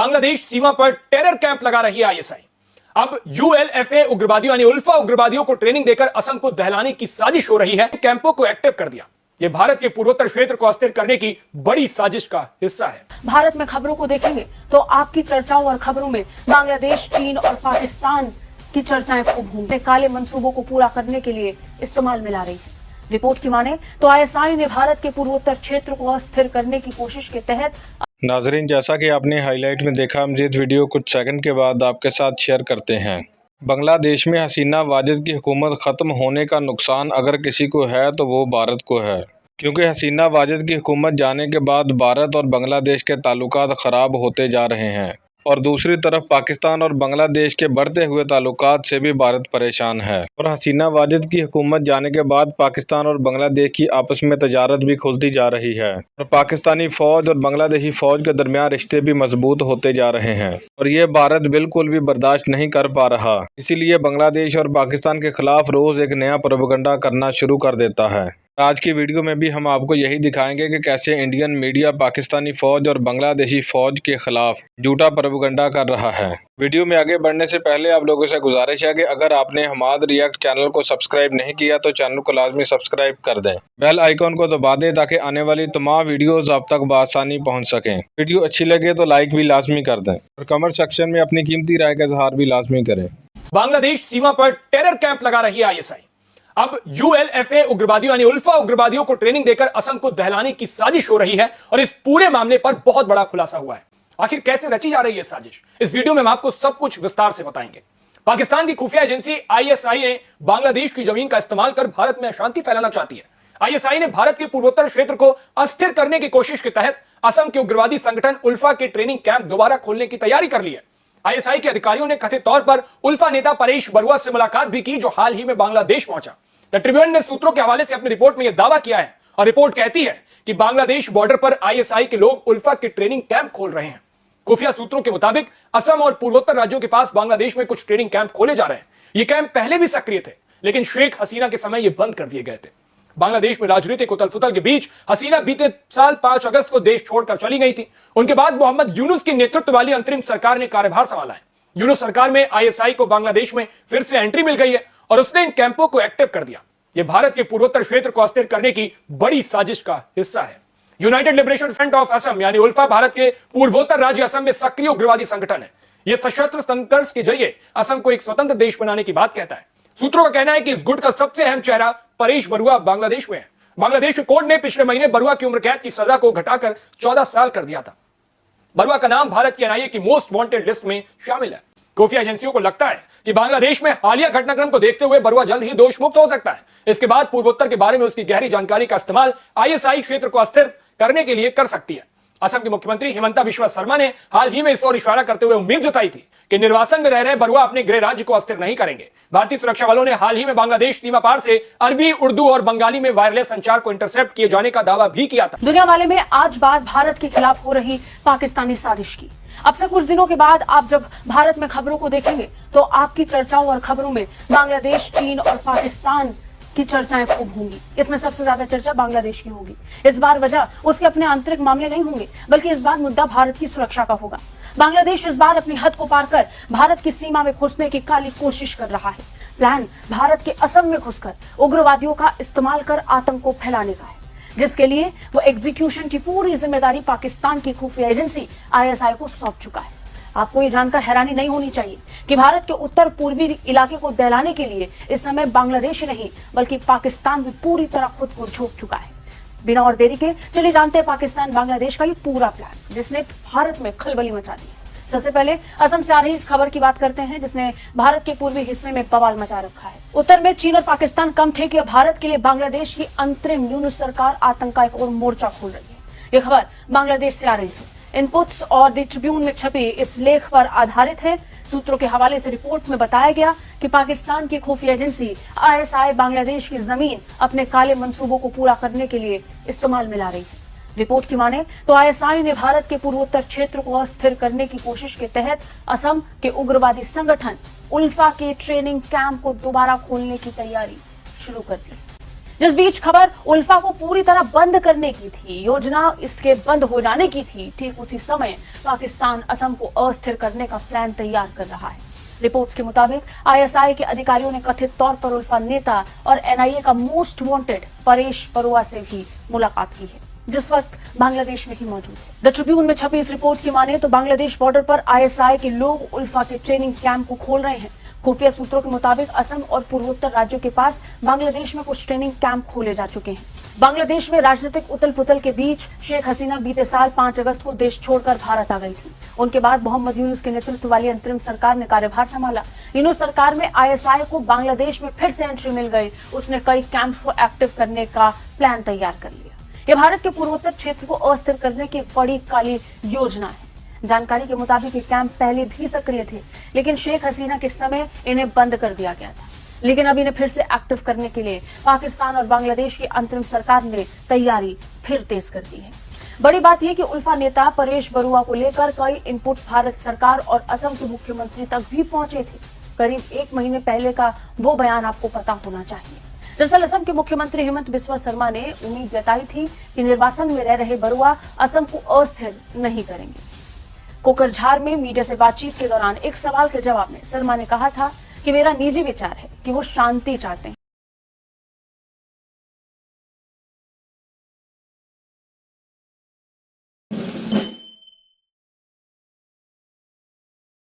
बांग्लादेश सीमा पर terror camp लगा रही है आईएसआई। अब यूएलएफए उग्रवादियों यानी उल्फा उग्रवादियों को ट्रेनिंग देकर असम को दहलाने की साजिश हो रही है। कैंपों को एक्टिव कर दिया। यह भारत के पूर्वोत्तर क्षेत्र को अस्थिर करने की बड़ी साजिश का हिस्सा है। भारत में खबरों को देखेंगे तो आपकी चर्चाओं और खबरों में बांग्लादेश, चीन और पाकिस्तान की चर्चाएं खूब होंगी। काले मंसूबों को पूरा करने के लिए इस्तेमाल में ला रही है। रिपोर्ट की माने तो आईएसआई ने भारत के पूर्वोत्तर क्षेत्र को अस्थिर करने की कोशिश के तहत नाजरीन, जैसा कि आपने हाईलाइट में देखा, मजीद वीडियो कुछ सेकंड के बाद आपके साथ शेयर करते हैं। बांग्लादेश में हसीना वाजिद की हुकूमत ख़त्म होने का नुकसान अगर किसी को है तो वो भारत को है, क्योंकि हसीना वाजिद की हुकूमत जाने के बाद भारत और बांग्लादेश के ताल्लुकात ख़राब होते जा रहे हैं और दूसरी तरफ पाकिस्तान और बांग्लादेश के बढ़ते हुए ताल्लुकात से भी भारत परेशान है। और हसीना वाजिद की हुकूमत जाने के बाद पाकिस्तान और बांग्लादेश की आपस में तजारत भी खुलती जा रही है और पाकिस्तानी फ़ौज और बांग्लादेशी फ़ौज के दरमियान रिश्ते भी मजबूत होते जा रहे हैं और ये भारत बिल्कुल भी बर्दाश्त नहीं कर पा रहा। इसीलिए बांग्लादेश और पाकिस्तान के खिलाफ रोज़ एक नया प्रोपेगेंडा करना शुरू कर देता है। आज की वीडियो में भी हम आपको यही दिखाएंगे कि कैसे इंडियन मीडिया पाकिस्तानी फ़ौज और बांग्लादेशी फ़ौज के खिलाफ झूठा प्रोपेगेंडा कर रहा है। वीडियो में आगे बढ़ने से पहले आप लोगों से गुजारिश है कि अगर आपने हमाद रिएक्ट चैनल को सब्सक्राइब नहीं किया तो चैनल को लाजमी सब्सक्राइब कर दें, बेल आइकॉन को दबा दें ताकि आने वाली तमाम वीडियोज़ आप तक बआसानी पहुँच सकें। वीडियो अच्छी लगे तो लाइक भी लाजमी कर दें और कमेंट सेक्शन में अपनी कीमती राय का इजहार भी लाजमी करें। बांग्लादेश सीमा पर टेरर कैंप लगा रही है आईएसआई। अब यूएलएफए उग्रवादियों यानी उल्फा उग्रवादियों को ट्रेनिंग देकर असम को दहलाने की साजिश हो रही है और इस पूरे मामले पर बहुत बड़ा खुलासा हुआ है। आखिर कैसे रची जा रही है साजिश, इस वीडियो में हम आपको सब कुछ विस्तार से बताएंगे। पाकिस्तान की खुफिया एजेंसी आईएसआई ने बांग्लादेश की जमीन का इस्तेमाल कर भारत में अशांति फैलाना चाहती है। आईएसआई ने भारत के पूर्वोत्तर क्षेत्र को अस्थिर करने की कोशिश के तहत असम के उग्रवादी संगठन उल्फा के ट्रेनिंग कैंप दोबारा खोलने की तैयारी कर ली है। आईएसआई के अधिकारियों ने कथित तौर पर उल्फा नेता परेश बरुआ से मुलाकात भी की, जो हाल ही में बांग्लादेश पहुंचा। द ट्रिब्यून ने सूत्रों के हवाले से अपनी रिपोर्ट में यह दावा किया है और रिपोर्ट कहती है कि बांग्लादेश बॉर्डर पर आईएसआई के लोग उल्फा के ट्रेनिंग कैंप खोल रहे हैं। खुफिया सूत्रों के मुताबिक असम और पूर्वोत्तर राज्यों के पास बांग्लादेश में कुछ ट्रेनिंग कैंप खोले जा रहे हैं। ये कैंप पहले भी सक्रिय थे, लेकिन शेख हसीना के समय ये बंद कर दिए गए थे। बांग्लादेश में राजनीतिक उथल-पुथल के बीच हसीना बीते साल 5 अगस्त को देश छोड़कर चली गई थी। उनके बाद मोहम्मद यूनुस की नेतृत्व वाली अंतरिम सरकार ने कार्यभार संभाला है। यूनुस सरकार में आईएसआई को बांग्लादेश में फिर से एंट्री मिल गई है और उसने इन कैंपों को एक्टिव कर दिया। यह भारत के पूर्वोत्तर क्षेत्र को अस्थिर करने की बड़ी साजिश का हिस्सा है। United liberation front of Assam यानी उल्फा भारत के पूर्वोत्तर राज्य असम में सक्रिय उग्रवादी संगठन है। यह सशस्त्र संघर्ष के जरिए असम को एक स्वतंत्र देश बनाने की बात कहता है। सूत्रों का कहना है कि इस गुट का सबसे अहम चेहरा परेश बरुआ बांग्लादेश में है। बांग्लादेश के कोर्ट ने पिछले महीने बरुआ की उम्र कैद की सजा को घटाकर 14 साल कर दिया था। बरुआ का नाम भारत की एनआईए की मोस्ट वांटेड लिस्ट में शामिल है। खुफिया एजेंसियों को लगता है कि बांग्लादेश में हालिया घटनाक्रम को देखते हुए बरुआ जल्द ही दोष मुक्त हो सकता है। इसके बाद पूर्वोत्तर के बारे में उसकी गहरी जानकारी का इस्तेमाल आईएसआई क्षेत्र को अस्थिर करने के लिए कर सकती है। असम के मुख्यमंत्री हिमंता बिस्वा शर्मा ने हाल ही में इस ओर इशारा करते हुए उम्मीद जताई थी कि निर्वासन में रह रहे बरुआ अपने गृह राज्य को अस्थिर नहीं करेंगे। भारतीय सुरक्षा बलों ने हाल ही में बांग्लादेश सीमा पार से अरबी, उर्दू और बंगाली में वायरलेस संचार को इंटरसेप्ट किए जाने का दावा भी किया था। दुनिया वाले में आज बात भारत के खिलाफ हो रही पाकिस्तानी साजिश की। अब से कुछ दिनों के बाद आप जब भारत में खबरों को देखेंगे तो आपकी चर्चाओं और खबरों में बांग्लादेश, चीन और पाकिस्तान की चर्चाएं खूब होंगी। इसमें सबसे ज्यादा चर्चा बांग्लादेश की होगी। इस बार वजह उसके अपने आंतरिक मामले नहीं होंगे, बल्कि इस बार मुद्दा भारत की सुरक्षा का होगा। बांग्लादेश इस बार अपनी हद को पार कर भारत की सीमा में घुसने की काली कोशिश कर रहा है। प्लान भारत के असम में घुसकर उग्रवादियों का इस्तेमाल कर आतंक को फैलाने का है, जिसके लिए वो एग्जीक्यूशन की पूरी जिम्मेदारी पाकिस्तान की खुफिया एजेंसी आईएसआई को सौंप चुका है। आपको ये जानकर हैरानी नहीं होनी चाहिए कि भारत के उत्तर पूर्वी इलाके को दहलाने के लिए इस समय बांग्लादेश नहीं बल्कि पाकिस्तान भी पूरी तरह खुद को झोंक चुका है। बिना और देरी के चलिए जानते हैं पाकिस्तान बांग्लादेश का ये पूरा प्लान, जिसने भारत में खलबली मचा दी है। सबसे पहले असम से आ रही इस खबर की बात करते हैं, जिसने भारत के पूर्वी हिस्से में बवाल मचा रखा है। उत्तर में चीन और पाकिस्तान कम थे कि भारत के लिए बांग्लादेश की अंतरिम यूनुस सरकार आतंक का एक और मोर्चा खोल रही है। ये खबर बांग्लादेश से आ रही है। इनपुट्स और द ट्रिब्यून में छपी इस लेख पर आधारित है। सूत्रों के हवाले से रिपोर्ट में बताया गया कि पाकिस्तान की खुफिया एजेंसी आईएसआई बांग्लादेश की जमीन अपने काले मंसूबों को पूरा करने के लिए इस्तेमाल में ला रही है। रिपोर्ट की माने तो आईएसआई ने भारत के पूर्वोत्तर क्षेत्र को अस्थिर करने की कोशिश के तहत असम के उग्रवादी संगठन उल्फा के ट्रेनिंग कैंप को दोबारा खोलने की तैयारी शुरू कर दी। जिस बीच खबर उल्फा को पूरी तरह बंद करने की थी, योजना इसके बंद हो जाने की थी, ठीक उसी समय पाकिस्तान असम को अस्थिर करने का प्लान तैयार कर रहा है। रिपोर्ट्स के मुताबिक आईएसआई के अधिकारियों ने कथित तौर पर उल्फा नेता और एनआईए का मोस्ट वांटेड परेश बरुआ से भी मुलाकात की है, जिस वक्त बांग्लादेश में ही मौजूद है। द ट्रिब्यून में छपी इस रिपोर्ट की माने तो बांग्लादेश बॉर्डर पर आईएसआई के लोग उल्फा के ट्रेनिंग कैंप को खोल रहे हैं। खुफिया सूत्रों के मुताबिक असम और पूर्वोत्तर राज्यों के पास बांग्लादेश में कुछ ट्रेनिंग कैंप खोले जा चुके हैं। बांग्लादेश में राजनीतिक उथल पुथल के बीच शेख हसीना बीते साल 5 अगस्त को देश छोड़कर भारत आ गई थी। उनके बाद मोहम्मद यूनुस के नेतृत्व वाली अंतरिम सरकार ने कार्यभार संभाला। यूनुस सरकार में आईएसआई को बांग्लादेश में फिर से एंट्री मिल गई। उसने कई कैंप को एक्टिव करने का प्लान तैयार कर लिया। यह भारत के पूर्वोत्तर क्षेत्र को अस्थिर करने की एक बड़ी काली योजना है। जानकारी के मुताबिक ये कैंप पहले भी सक्रिय थे, लेकिन शेख हसीना के समय इन्हें बंद कर दिया गया था। लेकिन अब इन्हें फिर से एक्टिव करने के लिए पाकिस्तान और बांग्लादेश की अंतरिम सरकार ने तैयारी फिर तेज कर दी है। बड़ी बात यह कि उल्फा नेता परेश बरुआ को लेकर कई इनपुट्स भारत सरकार और असम के मुख्यमंत्री तक भी पहुंचे थे। करीब 1 महीने पहले का वो बयान आपको पता होना चाहिए। दरअसल असम के मुख्यमंत्री हेमंत बिस्वा शर्मा ने उम्मीद जताई थी कि निर्वासन में रह रहे बरुआ असम को अस्थिर नहीं करेंगे। कोकरझार में मीडिया से बातचीत के दौरान एक सवाल के जवाब में शर्मा ने कहा था कि मेरा निजी विचार है कि वो शांति चाहते हैं।